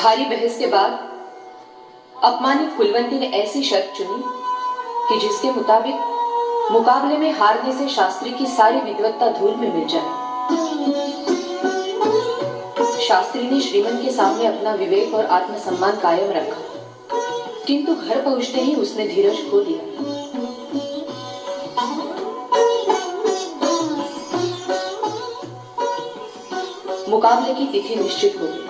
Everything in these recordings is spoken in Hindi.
भारी बहस के बाद अपमानित कुलवंती ने ऐसी शर्त चुनी कि जिसके मुताबिक मुकाबले में हारने से शास्त्री की सारी विद्वत्ता धूल में मिल जाए। शास्त्री ने श्रीमन के सामने अपना विवेक और आत्मसम्मान कायम रखा, किंतु घर पहुंचते ही उसने धीरज खो दिया। मुकाबले की तिथि निश्चित हो गई।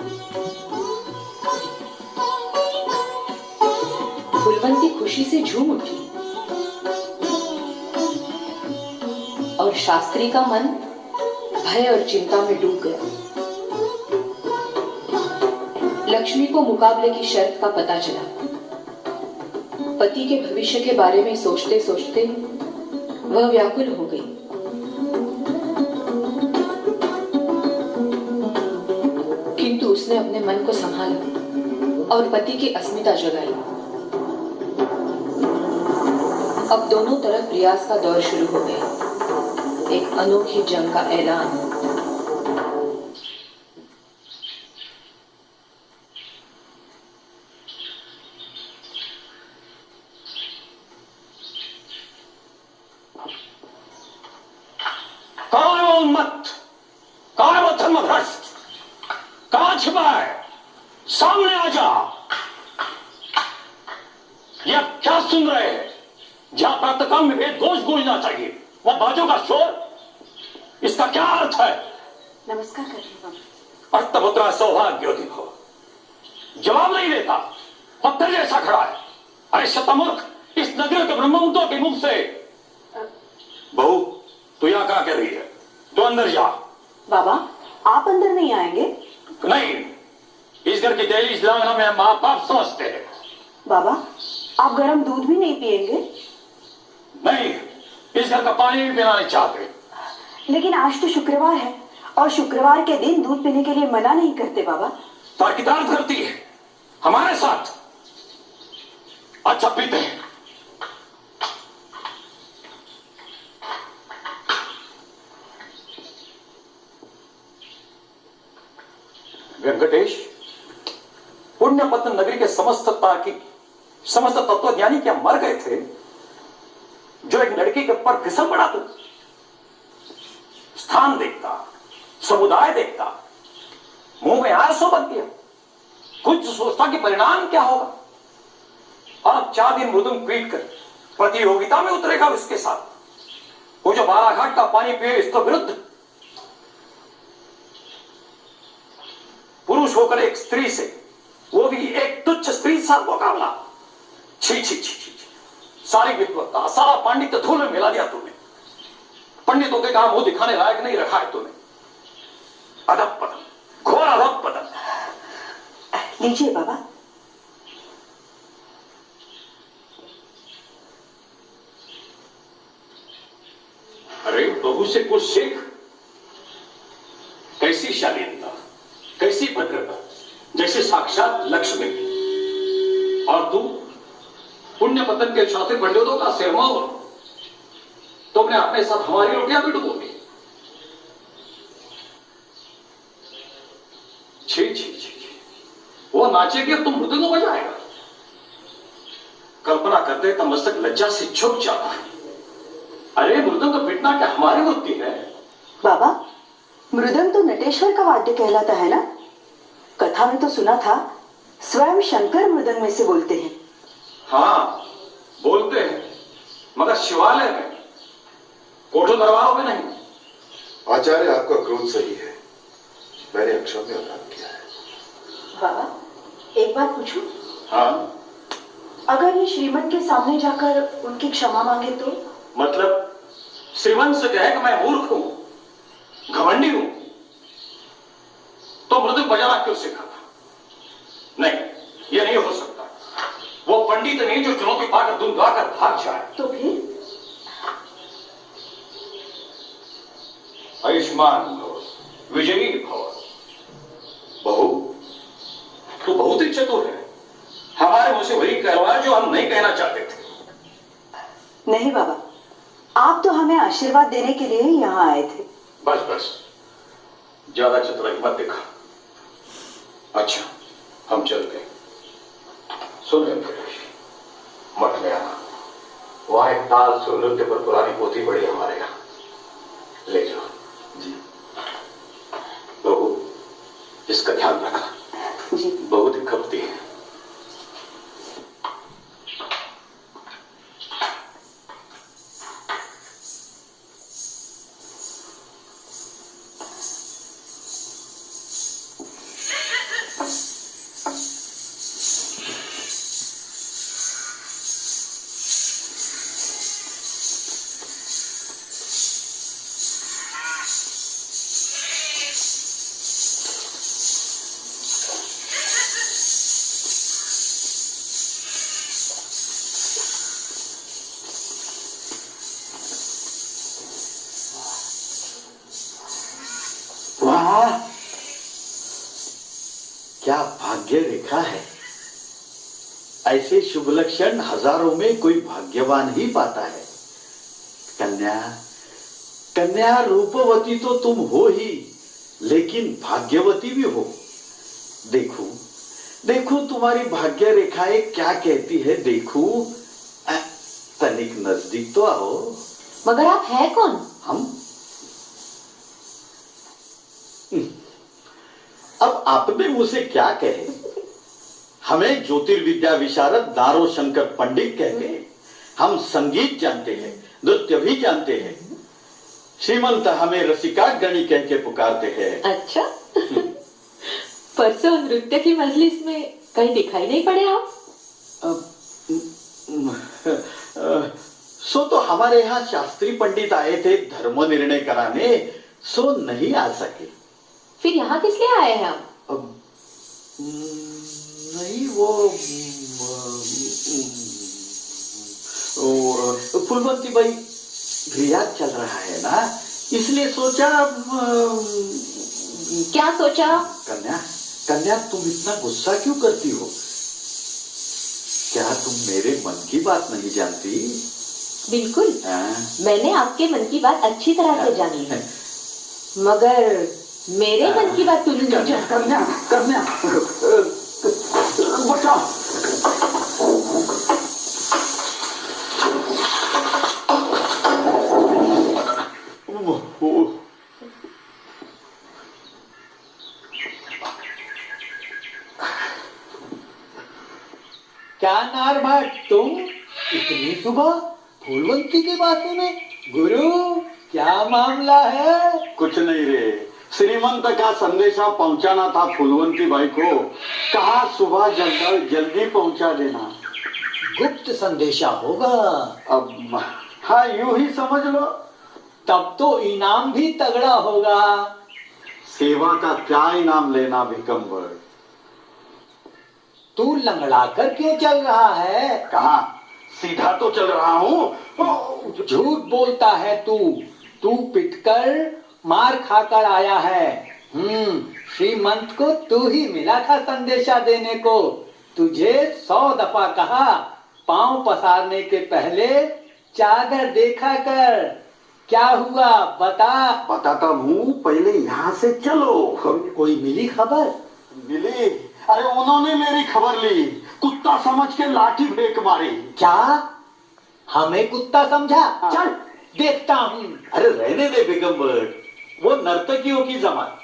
कुलवंती खुशी से झूम उठी और शास्त्री का मन भय और चिंता में डूब गया। लक्ष्मी को मुकाबले की शर्त का पता चला। पति के भविष्य के बारे में सोचते सोचते वह व्याकुल हो गई। किंतु उसने अपने मन को संभाला और पति की अस्मिता जगाई। अब दोनों तरफ प्रयास का दौर शुरू हो गया। एक अनोखी जंग का ऐलान। कौन है वो उन्मत्त? कौन है वो धर्मभ्रष्ट? कहां छिपा है? सामने आ जा। ये आप क्या सुन रहे हैं? जहां प्रातःकाल में वेद घोष गूंजना चाहिए, वह बाजों का शोर। इसका क्या अर्थ है? नमस्कार कर रही हूँ। अष्टपुत्रा सौभाग्योति भव। जवाब नहीं देता, पत्थर जैसा खड़ा है। अरे शतमूर्ख, इस नगरी के ब्रह्ममुद्दों के मुख से। बहू, तू यहां क्या कर रही है? तू अंदर जा। बाबा, आप अंदर नहीं आएंगे? नहीं, इस घर की दहलीज लांघना में मां बाप समझते हैं। बाबा, आप गर्म दूध भी नहीं पिएंगे? नहीं, इस घर का पानी भी पीना नहीं चाहते। लेकिन आज तो शुक्रवार है और शुक्रवार के दिन दूध पीने के लिए मना नहीं करते बाबा। तर्कतार्थ करती है हमारे साथ। अच्छा, पीते हैं। वेंकटेश, पुण्यपत्न नगरी के समस्त तार्किक, समस्त तत्वज्ञानी क्या मर गए थे जो एक लड़की के ऊपर फिसल पड़ा? तू स्थान देखता, समुदाय देखता, मुंह में आरसों बन दिया। कुछ सोचता कि परिणाम क्या होगा। और अब 4 दिन मृदंग पीट कर प्रतियोगिता में उतरेगा उसके साथ। वो जो 12 घाट का पानी पिए इसके विरुद्ध। पुरुष होकर एक स्त्री से, वो भी एक तुच्छ स्त्री से मुकाबला। छी छी छी छी, सारी विद्वत्ता, सारा पांडित्य धूल में मिला दिया तूने। पंडितों के काम मुंह दिखाने लायक नहीं रखा है तूने। अधपतन, घोर अधपतन। लीजिए बाबा। अरे बहू से कुछ सीख। कैसी शालीनता, कैसी भद्रता, जैसे साक्षात लक्ष्मी। और तू पुण्य पतन के चौथे पंडितों का सिरमौर। तुमने अपने साथ हमारी रोटियां भी डुबोगी। छी छी छी, वो नाचेगी और तुम मृदंग बजाएगा। कल्पना करते तो मस्तक लज्जा से झुक जाता है। अरे मृदंग पीटना क्या हमारी वृत्ति है? बाबा, मृदंग तो नटेश्वर का वाद्य कहलाता है ना? कथा में तो सुना था स्वयं शंकर मृदंग में से बोलते हैं। हाँ, बोलते हैं, मगर शिवालय में, कोठो दरबारों में नहीं। आचार्य, आपका क्रोध सही है। मैंने अक्षम्य अपराध किया है। बाबा, एक बात पूछूं? हाँ। अगर ये श्रीमन के सामने जाकर उनकी क्षमा मांगे तो? मतलब श्रीमन से कहे कि मैं मूर्ख हूं, घमंडी हूं, तो मृदंग बजाना क्यों सीखा था? नहीं, यह नहीं हो सकता। वो पंडित नहीं जो चुनौती पाकर धुन गाकर भाग जाए। तो फिर? आयुष्मान भव, विजयी भव। बहू, तू बहुत ही चतुर है। हमारे मुंह से वही कहलवा जो हम नहीं कहना चाहते थे। नहीं बाबा, आप तो हमें आशीर्वाद देने के लिए ही यहाँ आए थे। बस बस, ज्यादा चतुराई मत दिखा। अच्छा, हम चल गए। सुन वेंकटेश, मठ में आना, वहां एक ताल सुर नृत्य पर पुरानी पोथी पड़ी हमारे यहाँ, ले जाओ। जी बहू, इसका ध्यान रखना। जी बहुत ही खपती है। क्या भाग्य रेखा है। ऐसे शुभ लक्षण हजारों में कोई भाग्यवान ही पाता है। कन्या, कन्या रूपवती तो तुम हो ही, लेकिन भाग्यवती भी हो। देखो देखो तुम्हारी भाग्य रेखाएं क्या कहती है। देखो तनिक नजदीक तो आओ। मगर आप है कौन? हम अब अपने मुंह से क्या कहे। हमें ज्योतिर्विद्या विशारद दारो शंकर पंडित कहते हैं। हम संगीत जानते हैं, नृत्य भी जानते हैं। श्रीमंत हमें रसिका गणी कह के पुकारते हैं। अच्छा परसों नृत्य की मजलिस में कहीं दिखाई नहीं पड़े आप? सो तो हमारे यहाँ शास्त्री पंडित आए थे धर्म निर्णय कराने, सो नहीं आ सके। फिर यहाँ किस लिए आए हैं हम? नहीं वो फुलवंती भाई रियाज चल रहा है ना, इसलिए सोचा। क्या सोचा? कन्या, कन्या तुम इतना गुस्सा क्यों करती हो? क्या तुम मेरे मन की बात नहीं जानती? बिल्कुल। मैंने आपके मन की बात अच्छी तरह से जानी है, मगर मेरे मन की बात तुम नहीं जानती। कन्या, कन्या बचाओ। क्या नार भट्ट, तुम इतनी सुबह फूलवंती के बातों में? गुरु क्या मामला है? कुछ नहीं रे, श्रीमंत का संदेशा पहुंचाना था फुलवंती बाई को। कहा सुबह जल्दी पहुंचा देना। गुप्त संदेशा होगा। अब हाँ यूं ही समझ लो। तब तो इनाम भी तगड़ा होगा। सेवा का क्या इनाम लेना भिकम्बर। तू लंगड़ा कर क्यों चल रहा है? कहा सीधा तो चल रहा हूँ। झूठ बोलता है तू। तू पिटकर मार खाकर आया है। श्रीमंत को तू ही मिला था संदेशा देने को। तुझे 100 दफा कहा, पांव पसारने के पहले चादर देखा कर। क्या हुआ बता। बताता हूँ, पहले यहाँ से चलो। कोई मिली खबर? मिली? अरे उन्होंने मेरी खबर ली, कुत्ता समझ के लाठी फेंक मारी। क्या हमें कुत्ता समझा? चल देखता हूँ। अरे रहने दे बेगम्बर, वो नर्तकियों की जमात।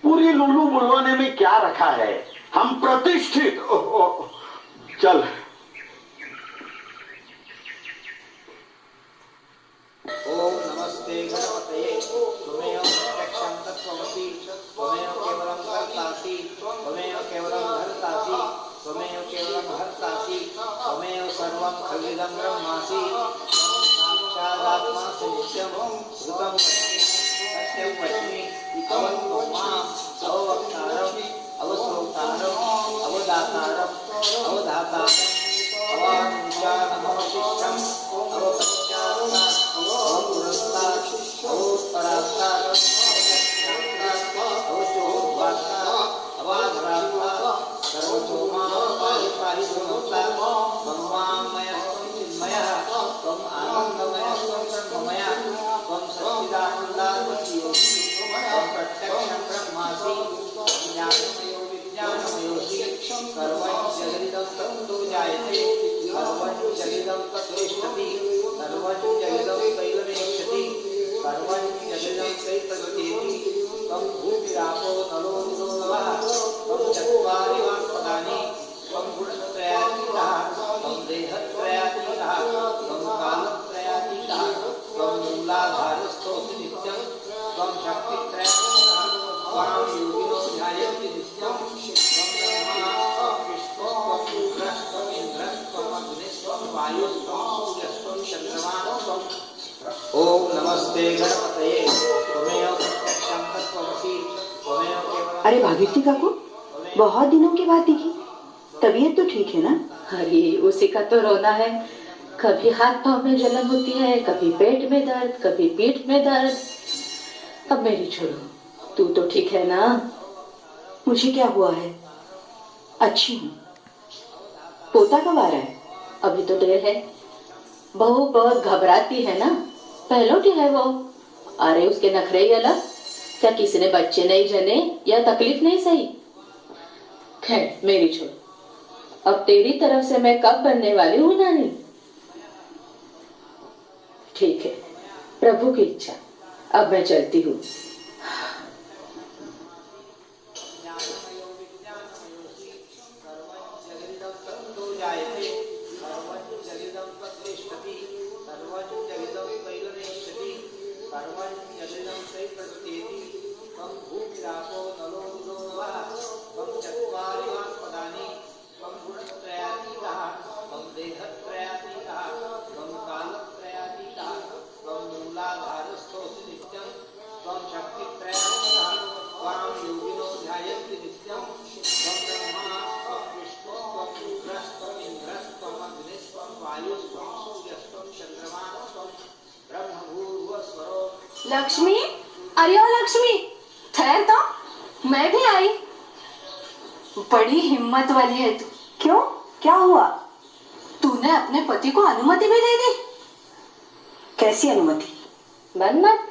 पूरी लुल्लू बुलवाने में क्या रखा है। हम प्रतिष्ठित। चल। ओम नमस्ते गणपतये त्वमेव प्रत्यक्षं तत्त्वमसि त्वमेव केवलं कर्तासि त्वमेव केवलं भर्तासि त्वमेव केवलं हर्तासि त्वमेव सर्वं खल्विदं ब्रह्मासि साक्षादात्मासि नित्यं श्रुतं सत्यं वच्मि अवन्तु माम् अववक्तारम् अवश्रोतारम् अवदातारम् अवधातारम् अवाञ्छानमवशिष्टम् अवपश्चात्तात् अवपुरस्तात् अवोत्तरात्तात् अवचोद्वात्तात् अवाधरात्तात् सर्वतो मां पाहि पाहि ब्रह्मोत्तात् त्वं वाङ्मयस्त्वं चिन्मयः त्वम् आनन्दमयस्त्वं ब्रह्ममयः त्वं सच्चिदानन्दात्मयोऽसि त्वं प्रत्यक्षं ब्रह्मासि ज्ञानमयो विज्ञानमयोऽसि सर्वं जगदिदं ततो जायते सर्वं जगदिदं तत्तिष्ठति सर्वं जगदिदं तैलमेक्षति सर्वं जगदिदं तैतद्येति त्वं भूमिरापो नलो नवः त्वं चत्वारि वाक्पदानि त्वं गुणत्रयातीतः त्वं देहत्रयातीतः त्वं कालत्रयातीतः त्वं मूलाधारस्थोऽसि नित्यं त्वं शक्तित्रयातीतः त्वां योगिनो ध्यायन्ति नित्यं त्वं ब्रह्मा त्वं विष्णुः त्वं रुद्रः त्वं इन्द्रः त्वं अग्निस्त्वं वायुस्त्वं सूर्यस्त्वं चन्द्रमास्त्वम् ओम नमस्ते गणपतये त्वमेव प्रत्यक्षं तत्त्वमसि त्वमेव केवलम्। अरे भागीरथी काकू, बहुत दिनों के बाद दिखी। तबीयत तो ठीक है ना? अरे उसी का तो रोना है। कभी हाथ पांव में जलन होती है, कभी पेट में दर्द, कभी पीठ में दर्द। अब मेरी छोड़ो, तू तो ठीक है ना? मुझे क्या हुआ है, अच्छी हूँ। पोता कब आ रहा है? अभी तो देर है। बहू बहुत घबराती है ना, पहलौठी है वो। अरे उसके नखरे ही अलग। क्या किसी ने बच्चे नहीं जने या तकलीफ नहीं सही? खैर मेरी छोड़, अब तेरी तरफ से मैं कब बनने वाली हूँ नानी? ठीक है, प्रभु की इच्छा। अब मैं चलती हूँ। लक्ष्मी, अरे ओ लक्ष्मी, ठहर तो, मैं भी आई। बड़ी हिम्मत वाली है तू। क्यों, क्या हुआ? तूने अपने पति को अनुमति भी दे दी। कैसी अनुमति? मन मत,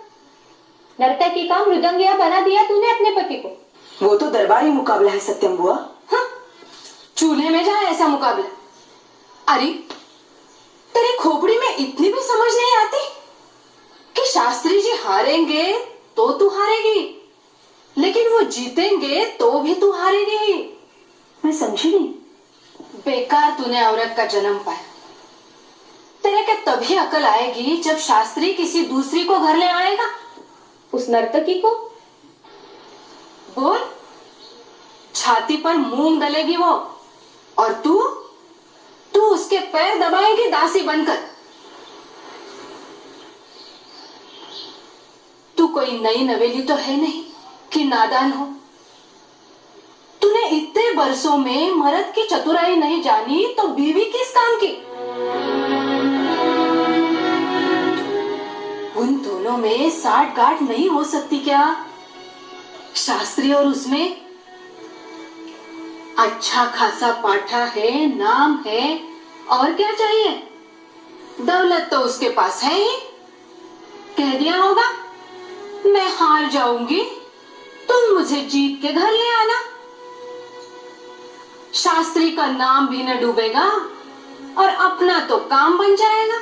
नर्तकी का मृदंगिया बना दिया तूने अपने पति को। वो तो दरबारी मुकाबला है सत्यम बुआ। हाँ? चूल्हे में जाए ऐसा मुकाबला? अरे तेरी खोपड़ी में इतनी भी समझ नहीं आती कि शास्त्री जी हारेंगे तो तू हारेगी, लेकिन वो जीतेंगे तो भी तू हारेगी। मैं समझी नहीं। बेकार तूने औरत का जन्म पाया। तेरे के तभी अकल आएगी जब शास्त्री किसी दूसरी को घर ले आएगा। उस नर्तकी को बोल, छाती पर मूंग डलेगी वो, और तू उसके पैर दबाएगी दासी बनकर। तू कोई नई नवेली तो है नहीं कि नादान हो। तूने इतने बरसों में मर्द की चतुराई नहीं जानी तो बीवी किस काम की? उन दोनों में साठ गांठ नहीं हो सकती क्या? शास्त्री और उसमें अच्छा खासा पाठा है, नाम है, और क्या चाहिए? दौलत तो उसके पास है ही। कह दिया होगा, मैं हार जाऊंगी, तुम मुझे जीत के घर ले आना। शास्त्री का नाम भी न डूबेगा और अपना तो काम बन जाएगा।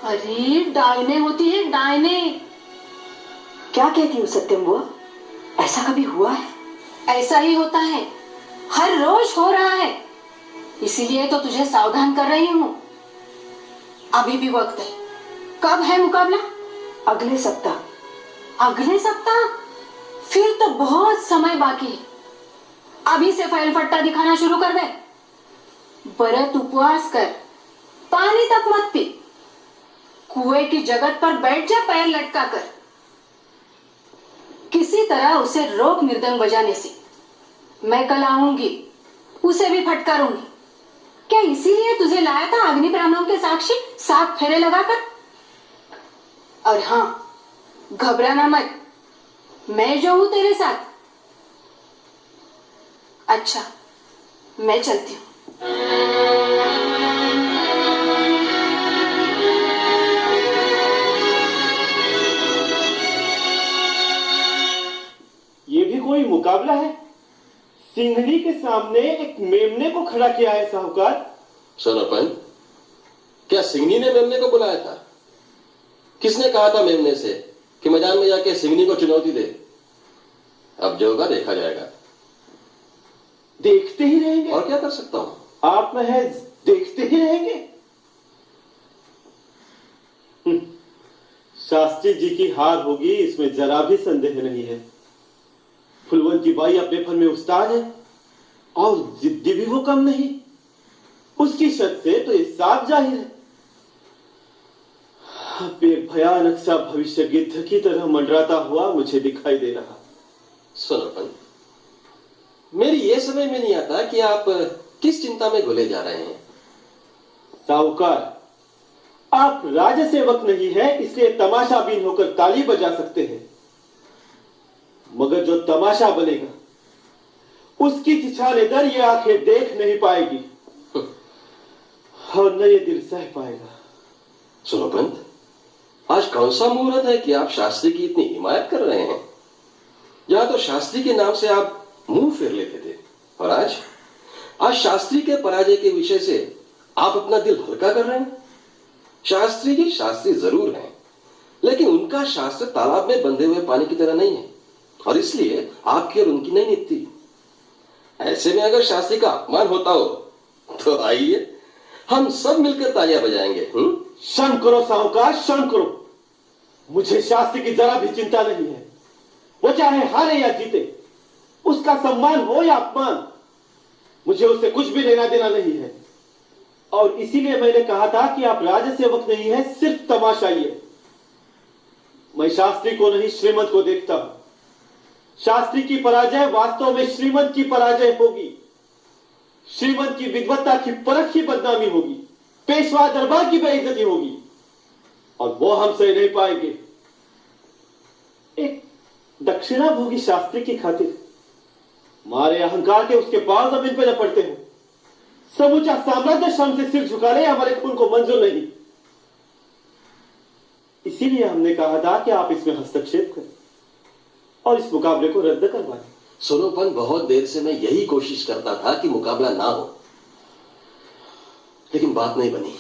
अरे डायने होती है, डायने। क्या कहती हूँ सत्यम बुआ, ऐसा कभी हुआ है? ऐसा ही होता है, हर रोज हो रहा है। इसीलिए तो तुझे सावधान कर रही हूँ। अभी भी वक्त है। कब है मुकाबला? अगले सप्ताह। अगले सप्ताह? फिर तो बहुत समय बाकी है। अभी से फैल फट्टा दिखाना शुरू कर दे। व्रत उपवास कर, पानी तक मत पी, कुएं की जगत पर बैठ जा पैर लटका कर। किसी तरह उसे रोक मृदंग बजाने से। मैं कल आऊंगी, उसे भी फटकारूंगी। क्या इसीलिए तुझे लाया था अग्नि ब्राह्मणों के साक्षी 7 फेरे लगाकर? और हाँ, घबराना मत, मैं जो हूं तेरे साथ। अच्छा, मैं चलती हूँ। ये भी कोई मुकाबला है? सिंघनी के सामने एक मेमने को खड़ा किया है साहूकार। सोनापन, क्या सिंघनी ने मेमने को बुलाया था? किसने कहा था मेमने से कि मैदान में जाके सिंघनी को चुनौती दे? अब जो होगा देखा जाएगा। देखते ही रहेंगे। और क्या कर सकता हूं? आप महज देखते ही रहेंगे। शास्त्री जी की हार होगी, इसमें जरा भी संदेह नहीं है। फुलवंती बाई अपने फन में उस्ताद है और जिद्दी भी वो कम नहीं। उसकी शर्त से तो ये साफ जाहिर है। अब एक भयानक सा भविष्य गिद्ध की तरह मंडराता हुआ मुझे दिखाई दे रहा। सोनापन, मेरी ये समझ में नहीं आता कि आप किस चिंता में घुले जा रहे हैं। साहूकार, आप राजसेवक नहीं है, इसलिए तमाशाबीन होकर ताली बजा सकते हैं, मगर जो तमाशा बनेगा उसकी छिछाने दर ये आंखें देख नहीं पाएगी और न ये दिल सह पाएगा। सुनो पंत, आज कौन सा मुहूर्त है कि आप शास्त्री की इतनी हिमायत कर रहे हैं? जहां तो शास्त्री के नाम से आप मुंह फेर लेते थे, और आज शास्त्री के पराजय के विषय से आप अपना दिल हल्का कर रहे हैं। शास्त्री जी शास्त्री जरूर हैं, लेकिन उनका शास्त्र तालाब में बंधे हुए पानी की तरह नहीं है, और इसलिए आपकी और उनकी नहीं निकती। ऐसे में अगर शास्त्री का अपमान होता हो तो आइए हम सब मिलकर तालियां बजाएंगे। क्षण करो साहूकार, क्षण करो। मुझे शास्त्री की जरा भी चिंता नहीं है। वो चाहे हारे या जीते, उसका सम्मान हो या अपमान, मुझे उससे कुछ भी लेना देना नहीं है। और इसीलिए मैंने कहा था कि आप राजसेवक नहीं है, सिर्फ तमाशाई है। मैं शास्त्री को नहीं, श्रीमंत को देखता हूं। शास्त्री की पराजय वास्तव में श्रीमंत की पराजय होगी। श्रीमंत की विद्वत्ता की परख की बदनामी होगी, पेशवा दरबार की बेइज्जती होगी, और वो हम सह नहीं पाएंगे। एक दक्षिणा भोगी शास्त्री की खातिर मारे अहंकार के उसके पांव जमीन पर न पड़ते हो। समूचा साम्राज्य शर्म से सिर झुका ले, हमारे खून को मंजूर नहीं। इसीलिए हमने कहा था कि आप इसमें हस्तक्षेप करें और इस मुकाबले को रद्द करवाएं। सोनोपन, बहुत देर से मैं यही कोशिश करता था कि मुकाबला ना हो, लेकिन बात नहीं बनी।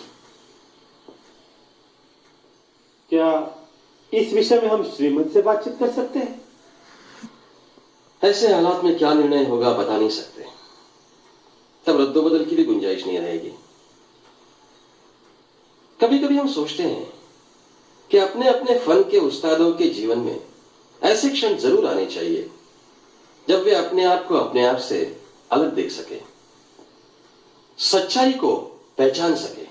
क्या इस विषय में हम श्रीमंत से बातचीत कर सकते हैं? ऐसे हालात में क्या निर्णय होगा बता नहीं सकते, तब रद्दोबदल की भी गुंजाइश नहीं रहेगी। कभी कभी हम सोचते हैं कि अपने अपने फन के उस्तादों के जीवन में ऐसे क्षण जरूर आने चाहिए जब वे अपने आप को अपने आप से अलग देख सके, सच्चाई को पहचान सके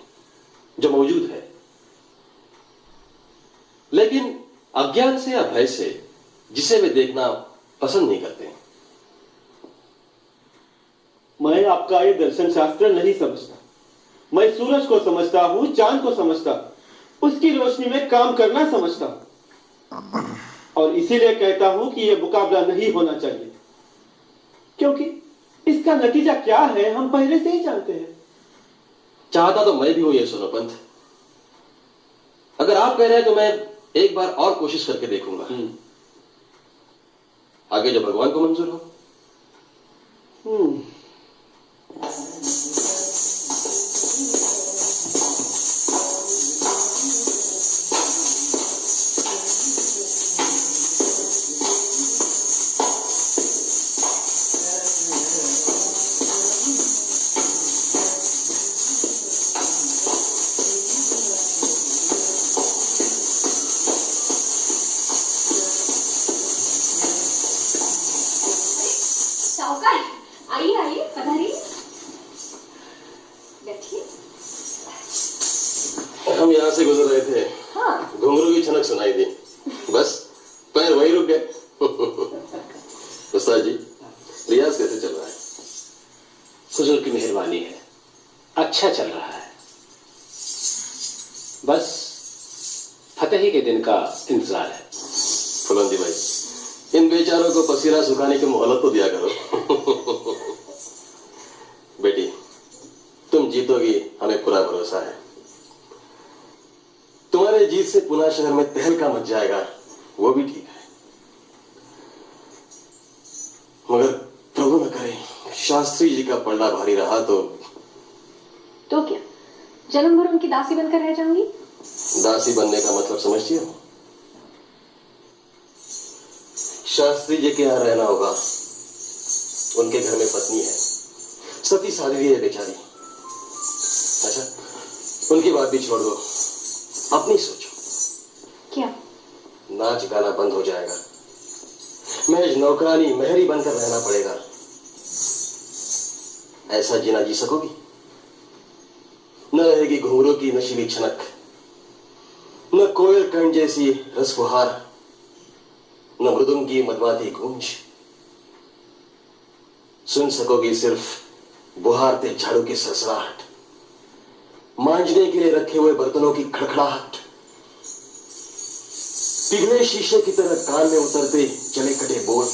जो मौजूद है, लेकिन अज्ञान से या भय से जिसे वे देखना पसंद नहीं करते। मैं आपका ये दर्शन शास्त्र नहीं समझता। मैं सूरज को समझता हूं, चांद को समझता, उसकी रोशनी में काम करना समझता हूं, और इसीलिए कहता हूं कि यह मुकाबला नहीं होना चाहिए, क्योंकि इसका नतीजा क्या है हम पहले से ही जानते हैं। चाहता तो मैं भी हूं ये सोनोपंत। अगर आप कह रहे हैं तो मैं एक बार और कोशिश करके देखूंगा, आगे जो भगवान को मंजूर हो। साहूकार, आइए आइए, पधारिए, बैठिए। हम यहाँ से गुजर रहे थे, हाँ। घुंघरू की छनक सुनाई दी, बस पैर वहीं रुक गए। उस्ताद जी, रियाज कैसे चल रहा है? हुजूर की मेहरबानी है, अच्छा चल रहा है। बस फतेही के दिन का इंतजार है। फुलवंती भाई, इन बेचारों को पसीना सुखाने की मोहलत तो दिया करो। बेटी, तुम जीतोगी, हमें पूरा भरोसा है। तुम्हारे जीत से पुणे शहर में तहलका मच जाएगा, वो भी ठीक है, मगर प्रभु न करे शास्त्री जी का पलड़ा भारी रहा तो क्या जन्म भर उनकी दासी बनकर रह जाऊंगी? दासी बनने का मतलब समझती हो? शास्त्री जी के यहाँ रहना होगा। उनके घर में पत्नी है, सती साध्वी है बेचारी। अच्छा, उनकी बात भी छोड़ दो, अपनी सोचो। क्या? नाच गाना बंद हो जाएगा, महज नौकरानी मेहरी बनकर रहना पड़ेगा। ऐसा जीना जी सकोगी? न रहेगी घुंघरों की नशीली छनक, न कोयल कण जैसी रसफुहार, न मृदुंग की मदमाती गूंज। सुन सकोगी सिर्फ बुहारते झाड़ू की सरसराहट, मांजने के लिए रखे हुए बर्तनों की खड़खड़ाहट, पिघले शीशे की तरह कान में उतरते जले कटे बोल।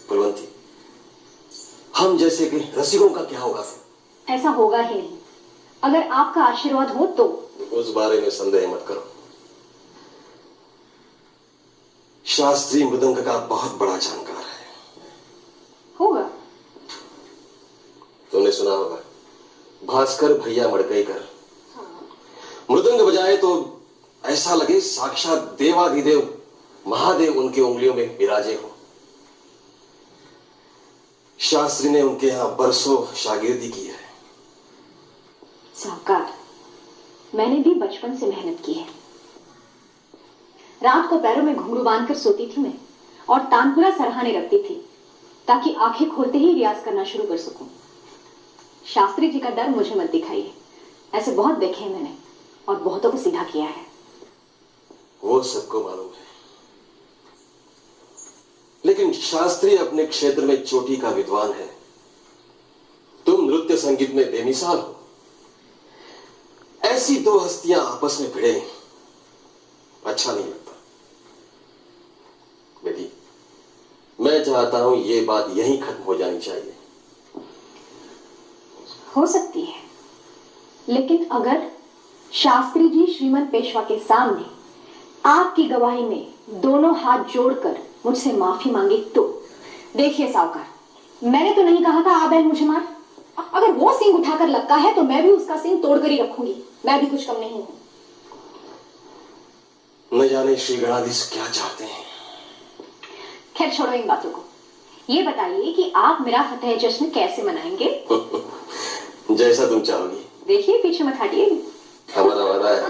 बलवंती, हम जैसे के रसिकों का क्या होगा? ऐसा होगा ही नहीं। अगर आपका आशीर्वाद हो तो। उस बारे में संदेह मत करो। शास्त्री मृदंग का बहुत बड़ा जानकार है। होगा। तुमने सुना होगा, भास्कर भैया मड़कईकर मृदंग बजाए तो ऐसा लगे साक्षात देवाधिदेव महादेव उनकी उंगलियों में विराजे हो। शास्त्री ने उनके यहां बरसों शागिर्दी की है। साहूकार, मैंने भी बचपन से मेहनत की है। रात को पैरों में घुंघरू बांधकर सोती थी मैं, और तानपुरा सरहाने रखती थी ताकि आंखें खोलते ही रियाज करना शुरू कर सकूं। शास्त्री जी का डर मुझे मत दिखाइए, ऐसे बहुत देखे हैं मैंने और बहुतों को सीधा किया है। वो सबको मालूम है, लेकिन शास्त्री अपने क्षेत्र में चोटी का विद्वान है। तुम नृत्य संगीत में बेमिसाल हो। ऐसी दो हस्तियां आपस में भिड़े अच्छा नहीं लगता। बेटी, मैं चाहता हूं ये बात यहीं खत्म हो जानी चाहिए। हो सकती है, लेकिन अगर शास्त्री जी श्रीमंत पेशवा के सामने आपकी गवाही में दोनों हाथ जोड़कर मुझसे माफी मांगे तो। देखिए साहूकार, मैंने तो नहीं कहा था आ बैल मुझे मार। अगर वो सिंह उठाकर लगता है तो मैं भी उसका सिंह तोड़कर ही रखूंगी। मैं भी कुछ कम नहीं हूं। न जाने श्री गणाधीश क्या चाहते हैं। खैर छोड़ो इन बातों को। ये बताइए कि आप मेरा फतेह जश्न कैसे मनाएंगे? जैसा तुम चाहोगी। देखिए, पीछे मत हटिए। हमारा वादा है।